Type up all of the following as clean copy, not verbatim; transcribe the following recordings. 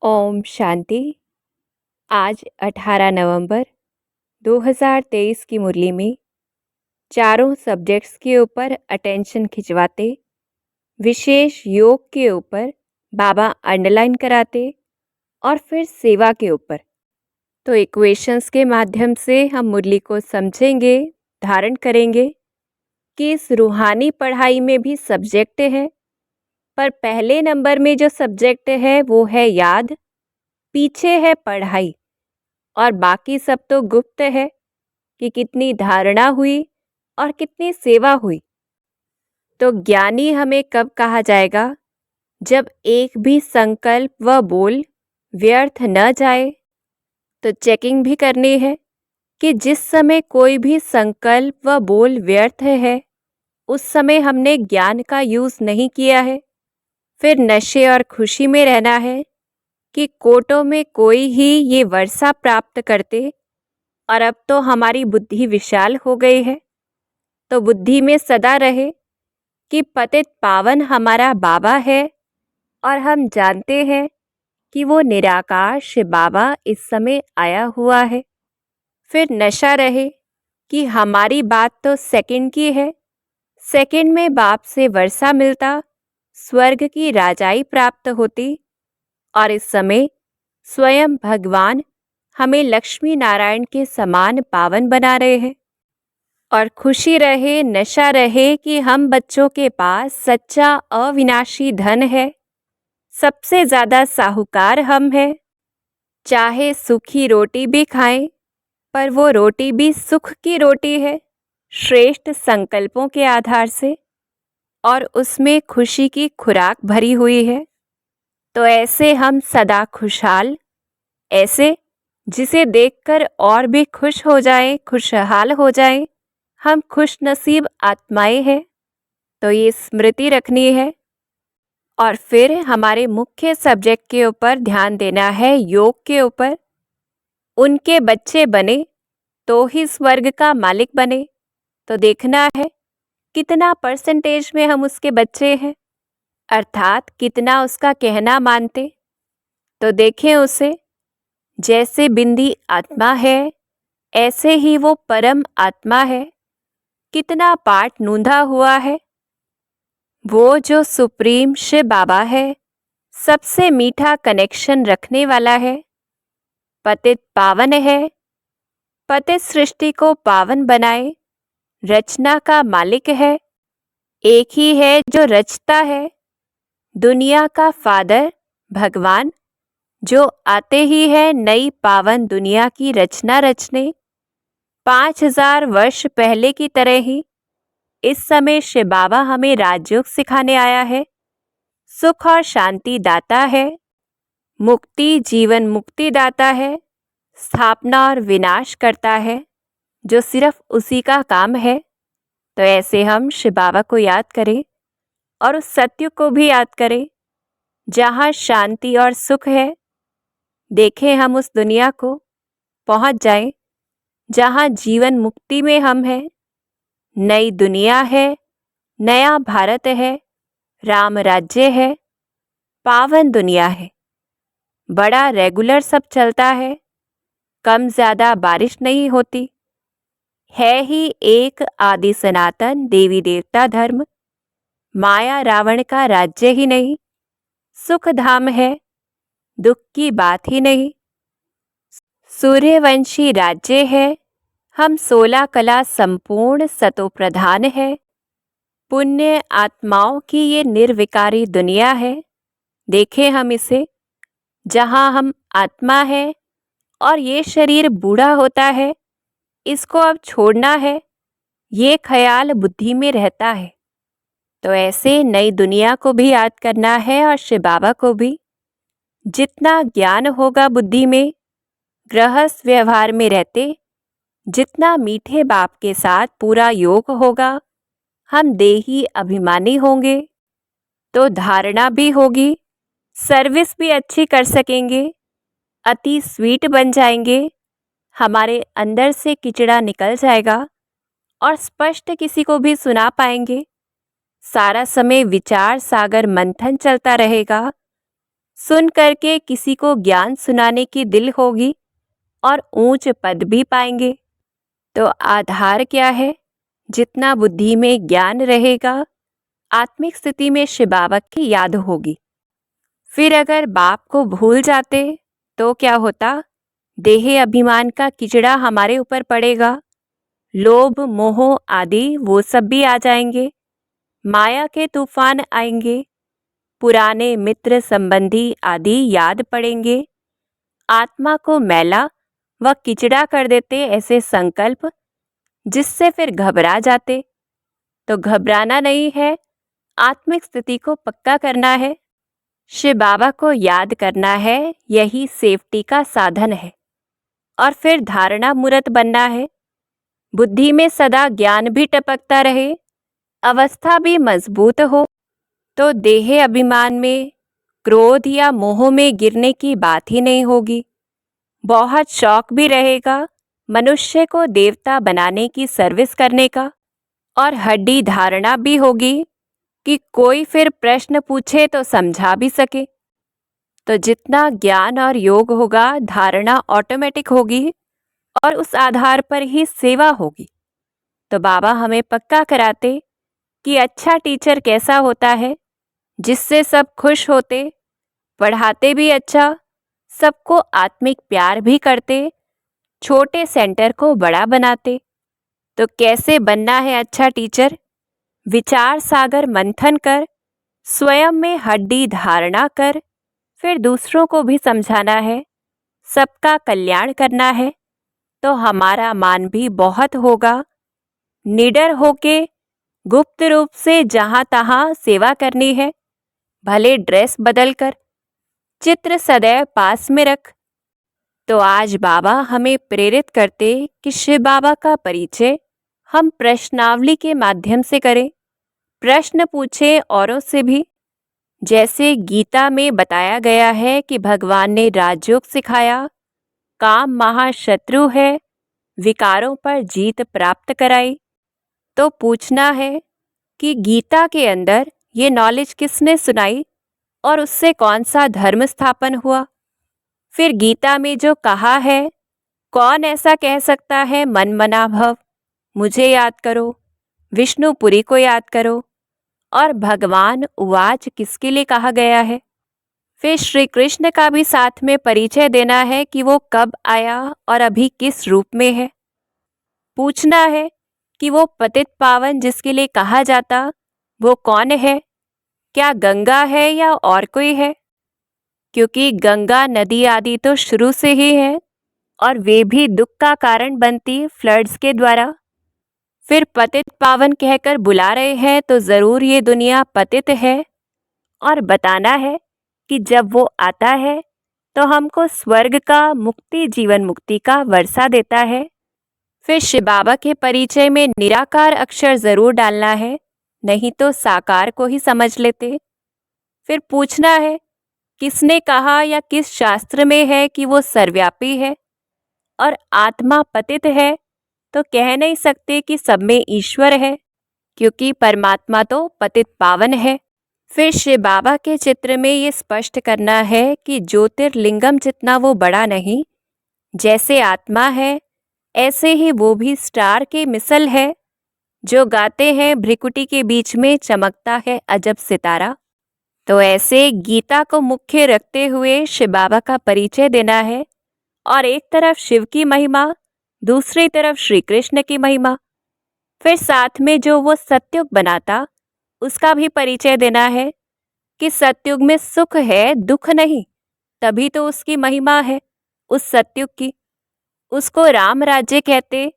ओम शांति। आज 18 नवंबर 2023 की मुरली में चारों सब्जेक्ट्स के ऊपर अटेंशन खिंचवाते, विशेष योग के ऊपर बाबा अंडरलाइन कराते और फिर सेवा के ऊपर। तो इक्वेशंस के माध्यम से हम मुरली को समझेंगे, धारण करेंगे कि इस रूहानी पढ़ाई में भी सब्जेक्ट है, पर पहले नंबर में जो सब्जेक्ट है वो है याद, पीछे है पढ़ाई और बाकी सब तो गुप्त है कि कितनी धारणा हुई और कितनी सेवा हुई। तो ज्ञानी हमें कब कहा जाएगा? जब एक भी संकल्प व बोल व्यर्थ न जाए। तो चेकिंग भी करनी है कि जिस समय कोई भी संकल्प व बोल व्यर्थ है, उस समय हमने ज्ञान का यूज नहीं किया है। फिर नशे और खुशी में रहना है कि कोटों में कोई ही ये वर्षा प्राप्त करते, और अब तो हमारी बुद्धि विशाल हो गई है। तो बुद्धि में सदा रहे कि पतित पावन हमारा बाबा है और हम जानते हैं कि वो निराकार शिव बाबा इस समय आया हुआ है। फिर नशा रहे कि हमारी बात तो सेकंड की है, सेकंड में बाप से वर्षा मिलता, स्वर्ग की राजाई प्राप्त होती, और इस समय स्वयं भगवान हमें लक्ष्मी नारायण के समान पावन बना रहे हैं। और खुशी रहे, नशा रहे कि हम बच्चों के पास सच्चा अविनाशी धन है, सबसे ज्यादा साहूकार हम हैं। चाहे सूखी रोटी भी खाएं, पर वो रोटी भी सुख की रोटी है, श्रेष्ठ संकल्पों के आधार से, और उसमें खुशी की खुराक भरी हुई है। तो ऐसे हम सदा खुशहाल, ऐसे जिसे देखकर और भी खुश हो जाएं, खुशहाल हो जाएं, हम खुश नसीब आत्माएं हैं। तो ये स्मृति रखनी है। और फिर हमारे मुख्य सब्जेक्ट के ऊपर ध्यान देना है, योग के ऊपर। उनके बच्चे बने तो ही स्वर्ग का मालिक बने। तो देखना है कितना परसेंटेज में हम उसके बच्चे हैं, अर्थात कितना उसका कहना मानते। तो देखें उसे, जैसे बिंदी आत्मा है ऐसे ही वो परम आत्मा है। कितना पाठ नूंधा हुआ है। वो जो सुप्रीम शिव बाबा है, सबसे मीठा कनेक्शन रखने वाला है, पतित पावन है, पतित सृष्टि को पावन बनाए, रचना का मालिक है। एक ही है जो रचता है, दुनिया का फादर भगवान, जो आते ही है नई पावन दुनिया की रचना रचने। 5000 वर्ष पहले की तरह ही इस समय शिव बाबा हमें राजयोग सिखाने आया है। सुख और शांति दाता है, मुक्ति जीवन मुक्ति दाता है, स्थापना और विनाश करता है, जो सिर्फ उसी का काम है। तो ऐसे हम शिव बाबा को याद करें और उस सत्य को भी याद करें जहाँ शांति और सुख है। देखें हम उस दुनिया को, पहुँच जाएं जहाँ जीवन मुक्ति में हम हैं। नई दुनिया है, नया भारत है, राम राज्य है, पावन दुनिया है। बड़ा रेगुलर सब चलता है, कम ज्यादा बारिश नहीं होती। है ही एक आदि सनातन देवी देवता धर्म, माया रावण का राज्य ही नहीं, सुख धाम है, दुख की बात ही नहीं। सूर्यवंशी राज्य है, हम 16 कला संपूर्ण सतो प्रधान है। पुण्य आत्माओं की ये निर्विकारी दुनिया है। देखें हम इसे, जहाँ हम आत्मा है और ये शरीर बूढ़ा होता है, इसको अब छोड़ना है, ये ख्याल बुद्धि में रहता है। तो ऐसे नई दुनिया को भी याद करना है और शिव बाबा को भी। जितना ज्ञान होगा बुद्धि में, गृहस्थ व्यवहार में रहते, जितना मीठे बाप के साथ पूरा योग होगा, हम देही अभिमानी होंगे, तो धारणा भी होगी, सर्विस भी अच्छी कर सकेंगे, अति स्वीट बन जाएंगे, हमारे अंदर से किचड़ा निकल जाएगा और स्पष्ट किसी को भी सुना पाएंगे। सारा समय विचार सागर मंथन चलता रहेगा, सुन करके किसी को ज्ञान सुनाने की दिल होगी और ऊंच पद भी पाएंगे। तो आधार क्या है? जितना बुद्धि में ज्ञान रहेगा, आत्मिक स्थिति में शिव बाबा की याद होगी। फिर अगर बाप को भूल जाते तो क्या होता? देह अभिमान का किचड़ा हमारे ऊपर पड़ेगा। लोभ मोह आदि वो सब भी आ जाएंगे। माया के तूफान आएंगे। पुराने मित्र संबंधी आदि याद पड़ेंगे। आत्मा को मैला व किचड़ा कर देते ऐसे संकल्प, जिससे फिर घबरा जाते। तो घबराना नहीं है, आत्मिक स्थिति को पक्का करना है। शिव बाबा को याद करना है, यही सेफ्टी का साधन है। और फिर धारणा मूर्त बनना है। बुद्धि में सदा ज्ञान भी टपकता रहे, अवस्था भी मजबूत हो, तो देह अभिमान में, क्रोध या मोह में गिरने की बात ही नहीं होगी। बहुत शौक भी रहेगा मनुष्य को देवता बनाने की सर्विस करने का। और हड्डी धारणा भी होगी कि कोई फिर प्रश्न पूछे तो समझा भी सके। तो जितना ज्ञान और योग होगा, धारणा ऑटोमेटिक होगी और उस आधार पर ही सेवा होगी। तो बाबा हमें पक्का कराते कि अच्छा टीचर कैसा होता है, जिससे सब खुश होते, पढ़ाते भी अच्छा, सबको आत्मिक प्यार भी करते, छोटे सेंटर को बड़ा बनाते। तो कैसे बनना है अच्छा टीचर? विचार सागर मंथन कर, स्वयं में हड्डी धारणा कर, फिर दूसरों को भी समझाना है, सबका कल्याण करना है। तो हमारा मान भी बहुत होगा। निडर होके गुप्त रूप से जहां तहां सेवा करनी है, भले ड्रेस बदल कर, चित्र सदैव पास में रख। तो आज बाबा हमें प्रेरित करते कि शिव बाबा का परिचय हम प्रश्नावली के माध्यम से करें। प्रश्न पूछें औरों से भी। जैसे गीता में बताया गया है कि भगवान ने राजयोग सिखाया, काम महाशत्रु है, विकारों पर जीत प्राप्त कराई। तो पूछना है कि गीता के अंदर ये नॉलेज किसने सुनाई और उससे कौन सा धर्म स्थापन हुआ। फिर गीता में जो कहा है, कौन ऐसा कह सकता है मन मना भव, मुझे याद करो, विष्णुपुरी को याद करो। और भगवान उवाच किसके लिए कहा गया है। फिर श्री कृष्ण का भी साथ में परिचय देना है कि वो कब आया और अभी किस रूप में है। पूछना है कि वो पतित पावन जिसके लिए कहा जाता, वो कौन है? क्या गंगा है या और कोई है? क्योंकि गंगा नदी आदि तो शुरू से ही है और वे भी दुख का कारण बनती फ्लड्स के द्वारा। फिर पतित पावन कहकर बुला रहे हैं तो जरूर ये दुनिया पतित है। और बताना है कि जब वो आता है तो हमको स्वर्ग का, मुक्ति, जीवन मुक्ति का वर्षा देता है। फिर शिव बाबा के परिचय में निराकार अक्षर जरूर डालना है, नहीं तो साकार को ही समझ लेते। फिर पूछना है किसने कहा या किस शास्त्र में है कि वो सर्वव्यापी है। और आत्मा पतित है तो कह नहीं सकते कि सब में ईश्वर है, क्योंकि परमात्मा तो पतित पावन है। फिर शिव बाबा के चित्र में ये स्पष्ट करना है कि ज्योतिर्लिंगम जितना वो बड़ा नहीं, जैसे आत्मा है ऐसे ही वो भी स्टार के मिसल है। जो गाते हैं भ्रिकुटी के बीच में चमकता है अजब सितारा। तो ऐसे गीता को मुख्य रखते हुए शिव बाबा का परिचय देना है। और एक तरफ शिव की महिमा, दूसरी तरफ श्री कृष्ण की महिमा। फिर साथ में जो वो सत्युग बनाता, उसका भी परिचय देना है कि सत्युग में सुख है, दुख नहीं। तभी तो उसकी महिमा है उस सत्युग की। उसको राम राज्य कहते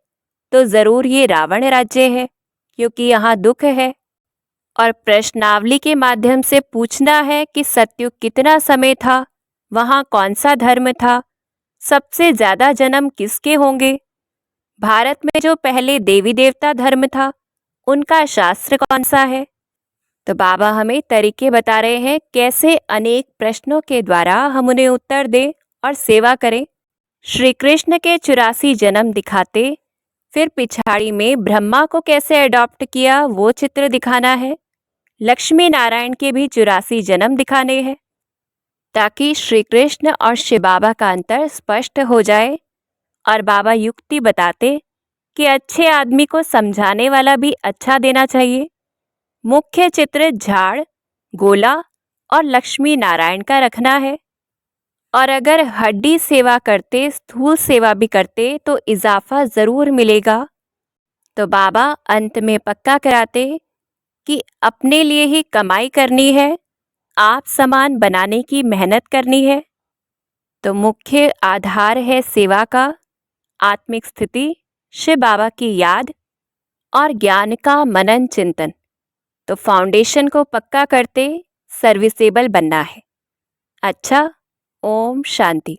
तो जरूर ये रावण राज्य है, क्योंकि यहाँ दुख है। और प्रश्नावली के माध्यम से पूछना है कि सत्युग कितना समय था, वहाँ कौन सा धर्म था, सबसे ज्यादा जन्म किसके होंगे, भारत में जो पहले देवी देवता धर्म था उनका शास्त्र कौन सा है। तो बाबा हमें तरीके बता रहे हैं कैसे अनेक प्रश्नों के द्वारा हम उन्हें उत्तर दें और सेवा करें। श्री कृष्ण के 84 जन्म दिखाते, फिर पिछाड़ी में ब्रह्मा को कैसे अडॉप्ट किया वो चित्र दिखाना है। लक्ष्मी नारायण के भी 84 जन्म दिखाने हैं। ताकि श्री कृष्ण और शिव बाबा का अंतर स्पष्ट हो जाए। और बाबा युक्ति बताते कि अच्छे आदमी को समझाने वाला भी अच्छा देना चाहिए। मुख्य चित्र झाड़, गोला और लक्ष्मी नारायण का रखना है। और अगर हड्डी सेवा करते, स्थूल सेवा भी करते तो इजाफा जरूर मिलेगा। तो बाबा अंत में पक्का कराते कि अपने लिए ही कमाई करनी है, आप समान बनाने की मेहनत करनी है। तो मुख्य आधार है सेवा का, आत्मिक स्थिति, शिव बाबा की याद और ज्ञान का मनन चिंतन। तो फाउंडेशन को पक्का करते सर्विसेबल बनना है। अच्छा, ओम शांति।